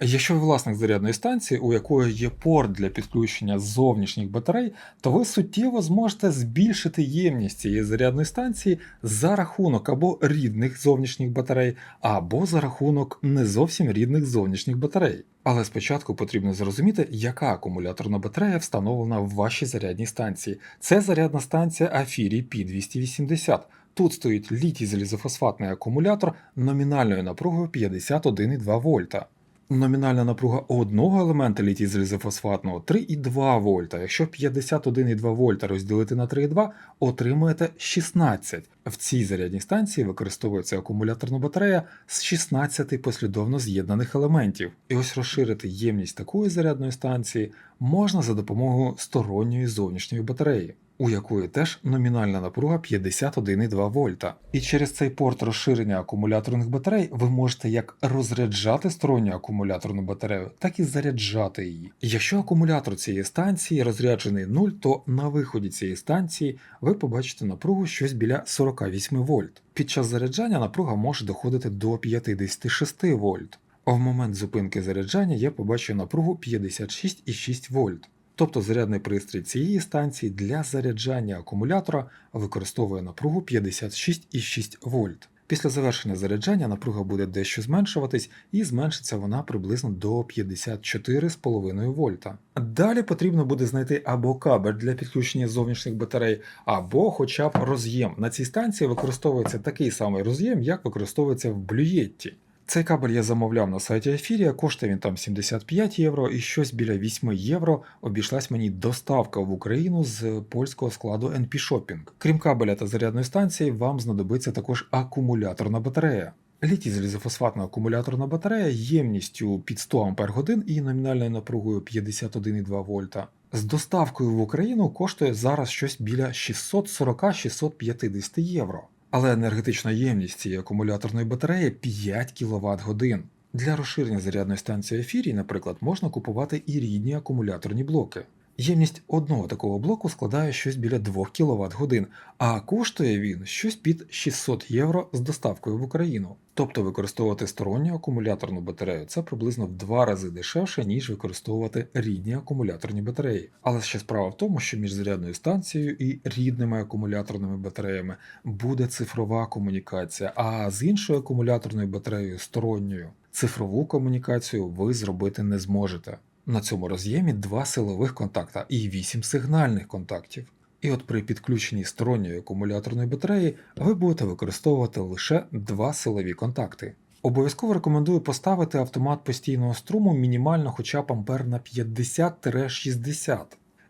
Якщо ви власник зарядної станції, у якої є порт для підключення зовнішніх батарей, то ви суттєво зможете збільшити ємність цієї зарядної станції за рахунок або рідних зовнішніх батарей, або за рахунок не зовсім рідних зовнішніх батарей. Але спочатку потрібно зрозуміти, яка акумуляторна батарея встановлена в вашій зарядній станції. Це зарядна станція Афірі P280. Тут стоїть літій залізофосфатний акумулятор номінальною напругою 51,2 вольта. Номінальна напруга одного елемента літій залізофосфатного 3,2 вольта. Якщо 51,2 вольта розділити на 3,2, отримуєте 16. В цій зарядній станції використовується акумуляторна батарея з 16 послідовно з'єднаних елементів. І ось розширити ємність такої зарядної станції можна за допомогою сторонньої зовнішньої батареї, у якої теж номінальна напруга 51,2 вольта. І через цей порт розширення акумуляторних батарей ви можете як розряджати сторонню акумуляторну батарею, так і заряджати її. Якщо акумулятор цієї станції розряджений 0, то на виході цієї станції ви побачите напругу щось біля 48 вольт. Під час заряджання напруга може доходити до 56 вольт. А в момент зупинки заряджання я побачу напругу 56,6 вольт. Тобто зарядний пристрій цієї станції для заряджання акумулятора використовує напругу 56,6 вольт. Після завершення заряджання напруга буде дещо зменшуватись, і зменшиться вона приблизно до 54,5 вольта. Далі потрібно буде знайти або кабель для підключення зовнішніх батарей, або хоча б роз'єм. На цій станції використовується такий самий роз'єм, як використовується в Блюєтті. Цей кабель я замовляв на сайті Афірія, коштує він там 75 євро і щось біля 8 євро обійшлась мені доставка в Україну з польського складу NP Shopping. Крім кабеля та зарядної станції, вам знадобиться також акумуляторна батарея. Літій залізофосфатна акумуляторна батарея ємністю під 100 Ах і номінальною напругою 51,2 вольта. З доставкою в Україну коштує зараз щось біля 640-650 євро. Але енергетична ємність цієї акумуляторної батареї 5 кВт годин. Для розширення зарядної станції Афірій, наприклад, можна купувати і рідні акумуляторні блоки. Ємність одного такого блоку складає щось біля 2 кВт годин, а коштує він щось під 600 євро з доставкою в Україну. Тобто використовувати сторонню акумуляторну батарею – це приблизно в 2 рази дешевше, ніж використовувати рідні акумуляторні батареї. Але ще справа в тому, що між зарядною станцією і рідними акумуляторними батареями буде цифрова комунікація, а з іншою акумуляторною батареєю сторонньою цифрову комунікацію ви зробити не зможете. На цьому роз'ємі 2 силових контакта і 8 сигнальних контактів. І от при підключенні сторонньої акумуляторної батареї ви будете використовувати лише 2 силові контакти. Обов'язково рекомендую поставити автомат постійного струму мінімально хоча б ампер на 50-60.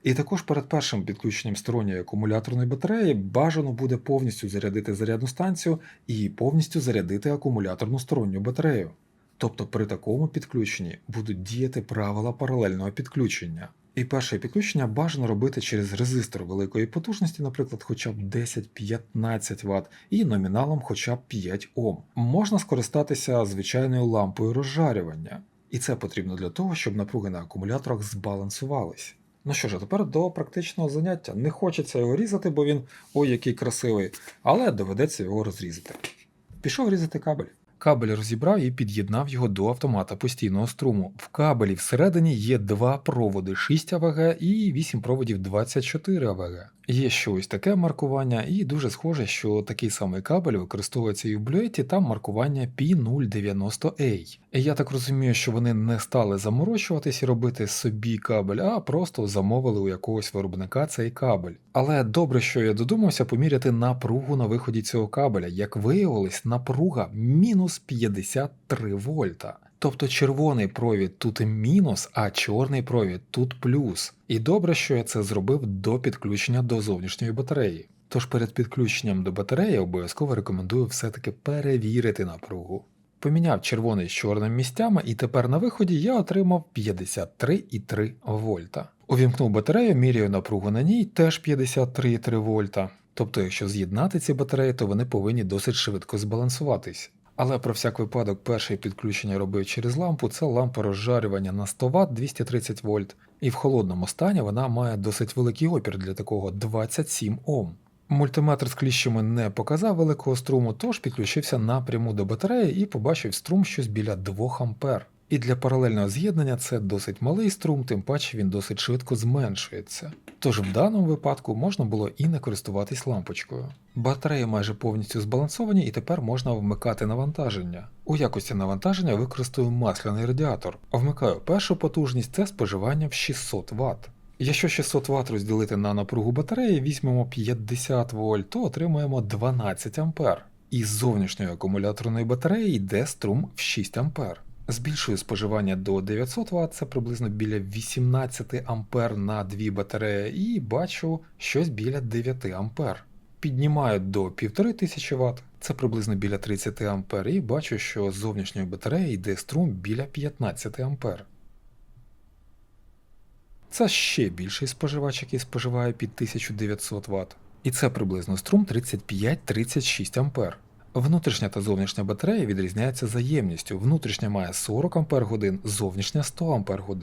І також перед першим підключенням сторонньої акумуляторної батареї бажано буде повністю зарядити зарядну станцію і повністю зарядити акумуляторну сторонню батарею. Тобто при такому підключенні будуть діяти правила паралельного підключення. І перше підключення бажано робити через резистор великої потужності, наприклад, хоча б 10-15 Вт, і номіналом хоча б 5 Ом. Можна скористатися звичайною лампою розжарювання. І це потрібно для того, щоб напруги на акумуляторах збалансувались. Ну що ж, а тепер до практичного заняття. Не хочеться його різати, бо він ой який красивий, але доведеться його розрізати. Пішов різати кабель. Кабель розібрав і під'єднав його до автомата постійного струму. В кабелі всередині є 2 проводи 6 АВГ і 8 проводів 24 АВГ. Є ще ось таке маркування, і дуже схоже, що такий самий кабель використовується і в Блюєтті, там маркування P090A. Я так розумію, що вони не стали заморочуватись і робити собі кабель, а просто замовили у якогось виробника цей кабель. Але добре, що я додумався поміряти напругу на виході цього кабеля. Як виявилось, напруга мінус 53 вольта. Тобто червоний провід тут мінус, а чорний провід тут плюс. І добре, що я це зробив до підключення до зовнішньої батареї. Тож перед підключенням до батареї обов'язково рекомендую все-таки перевірити напругу. Поміняв червоний з чорним місцями, і тепер на виході я отримав 53,3 вольта. Увімкнув батарею, міряю напругу на ній, теж 53,3 вольта. Тобто, якщо з'єднати ці батареї, то вони повинні досить швидко збалансуватись. Але про всяк випадок перше підключення робив через лампу, це лампа розжарювання на 100 Вт 230 вольт, і в холодному стані вона має досить великий опір для такого 27 Ом. Мультиметр з кліщами не показав великого струму, тож підключився напряму до батареї і побачив струм щось біля 2 А. І для паралельного з'єднання це досить малий струм, тим паче він досить швидко зменшується. Тож в даному випадку можна було і не користуватись лампочкою. Батареї майже повністю збалансовані і тепер можна вмикати навантаження. У якості навантаження використаю масляний радіатор. Вмикаю першу потужність, це споживання в 600 Вт. Якщо 600 Вт розділити на напругу батареї, візьмемо 50 вольт, то отримаємо 12 А. Із зовнішньої акумуляторної батареї йде струм в 6 А. Збільшую споживання до 900 Вт, це приблизно біля 18 А на дві батареї, і бачу щось біля 9 А. Піднімаю до 1500 Вт, це приблизно біля 30 А, і бачу, що з зовнішньої батареї йде струм біля 15 А. Це ще більший споживач, який споживає під 1900 Вт. І це приблизно струм 35-36 А. Внутрішня та зовнішня батарея відрізняються за ємністю. Внутрішня має 40 Ах, зовнішня 100 Ах.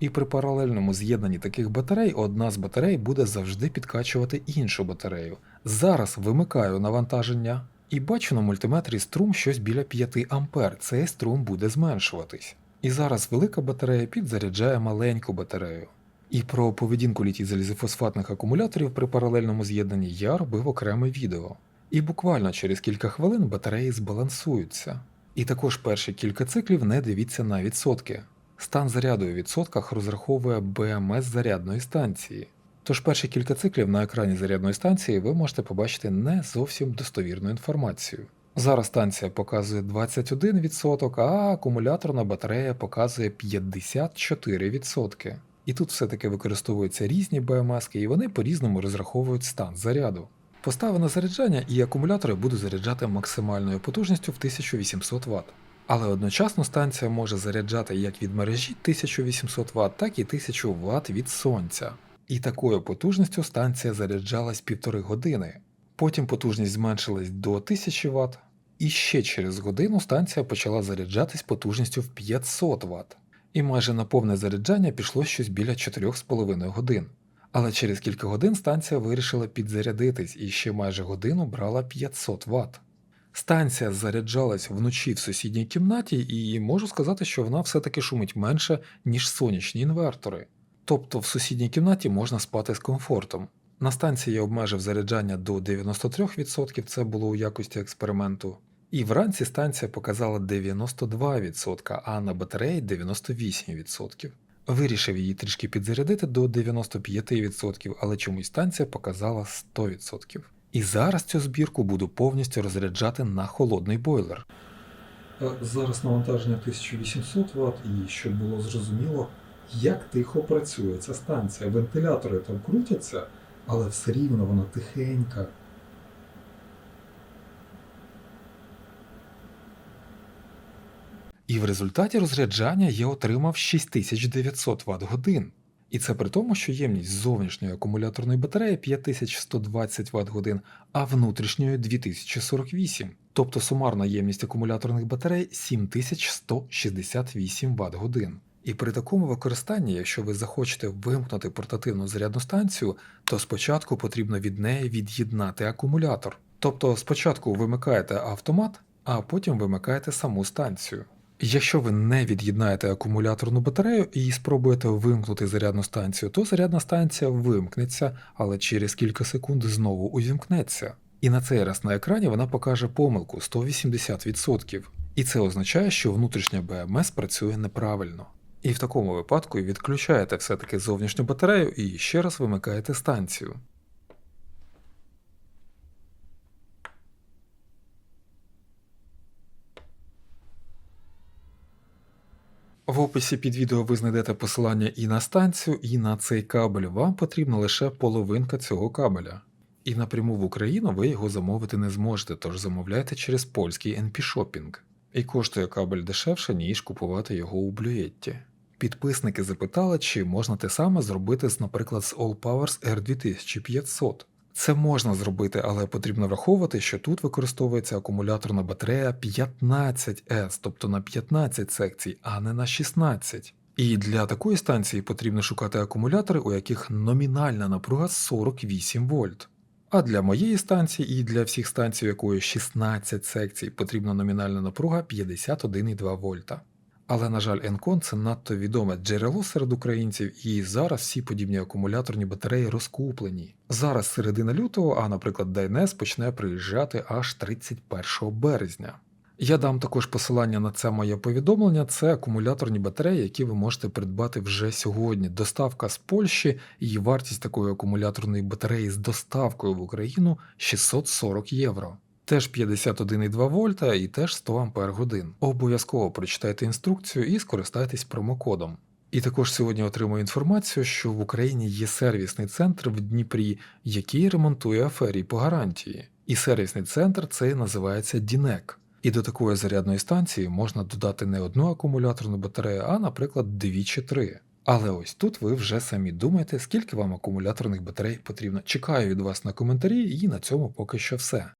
І при паралельному з'єднанні таких батарей одна з батарей буде завжди підкачувати іншу батарею. Зараз вимикаю навантаження і бачу на мультиметрі струм щось біля 5 А. Цей струм буде зменшуватись. І зараз велика батарея підзаряджає маленьку батарею. І про поведінку літій-залізофосфатних акумуляторів при паралельному з'єднанні я робив окреме відео. І буквально через кілька хвилин батареї збалансуються. І також перші кілька циклів не дивіться на відсотки. Стан заряду у відсотках розраховує БМС зарядної станції. Тож перші кілька циклів на екрані зарядної станції ви можете побачити не зовсім достовірну інформацію. Зараз станція показує 21%, а акумуляторна батарея показує 54%. І тут все-таки використовуються різні БМСки, і вони по-різному розраховують стан заряду. Поставив на заряджання, і акумулятори буду заряджати максимальною потужністю в 1800 Вт. Але одночасно станція може заряджати як від мережі 1800 Вт, так і 1000 Вт від сонця. І такою потужністю станція заряджалась 1,5 години. Потім потужність зменшилась до 1000 Вт, і ще через годину станція почала заряджатись потужністю в 500 Вт. І майже на повне заряджання пішло щось біля 4,5 годин. Але через кілька годин станція вирішила підзарядитись і ще майже годину брала 500 Вт. Станція заряджалась вночі в сусідній кімнаті і можу сказати, що вона все-таки шумить менше, ніж сонячні інвертори. Тобто в сусідній кімнаті можна спати з комфортом. На станції я обмежив заряджання до 93%, це було у якості експерименту. І вранці станція показала 92%, а на батареї 98%. Вирішив її трішки підзарядити до 95%, але чомусь станція показала 100%. І зараз цю збірку буду повністю розряджати на холодний бойлер. Зараз навантаження 1800 Вт, і щоб було зрозуміло, як тихо працює ця станція. Вентилятори там крутяться, але все рівно вона тихенька. І в результаті розряджання я отримав 6900 Вт годин. І це при тому, що ємність зовнішньої акумуляторної батареї 5120 Вт годин, а внутрішньої 2048. Тобто сумарна ємність акумуляторних батарей 7168 Вт годин. І при такому використанні, якщо ви захочете вимкнути портативну зарядну станцію, то спочатку потрібно від неї від'єднати акумулятор. Тобто спочатку вимикаєте автомат, а потім вимикаєте саму станцію. Якщо ви не від'єднаєте акумуляторну батарею і спробуєте вимкнути зарядну станцію, то зарядна станція вимкнеться, але через кілька секунд знову увімкнеться. І на цей раз на екрані вона покаже помилку 180%. І це означає, що внутрішня БМС працює неправильно. І в такому випадку відключаєте все-таки зовнішню батарею і ще раз вимикаєте станцію. В описі під відео ви знайдете посилання і на станцію, і на цей кабель. Вам потрібна лише половинка цього кабеля. І напряму в Україну ви його замовити не зможете, тож замовляйте через польський NP-Shopping. І коштує кабель дешевше, ніж купувати його у Блюєтті. Підписники запитали, чи можна те саме зробити, наприклад, з Allpowers R2500. Це можна зробити, але потрібно враховувати, що тут використовується акумуляторна батарея 15S, тобто на 15 секцій, а не на 16. І для такої станції потрібно шукати акумулятори, у яких номінальна напруга 48 вольт. А для моєї станції і для всіх станцій, у якої 16 секцій, потрібна номінальна напруга 51,2 вольта. Але, на жаль, Енкон це надто відоме джерело серед українців, і зараз всі подібні акумуляторні батареї розкуплені. Зараз середина лютого, а, наприклад, Дайнес почне приїжджати аж 31 березня. Я дам також посилання на це моє повідомлення. Це акумуляторні батареї, які ви можете придбати вже сьогодні. Доставка з Польщі, її вартість такої акумуляторної батареї з доставкою в Україну 640 євро. Теж 51,2 вольта і теж 100 ампер годин. Обов'язково прочитайте інструкцію і скористайтесь промокодом. І також сьогодні отримую інформацію, що в Україні є сервісний центр в Дніпрі, який ремонтує Аферій по гарантії. І сервісний центр цей називається Дінек. І до такої зарядної станції можна додати не одну акумуляторну батарею, а, наприклад, 2 чи 3. Але ось тут ви вже самі думаєте, скільки вам акумуляторних батарей потрібно. Чекаю від вас на коментарі, і на цьому поки що все.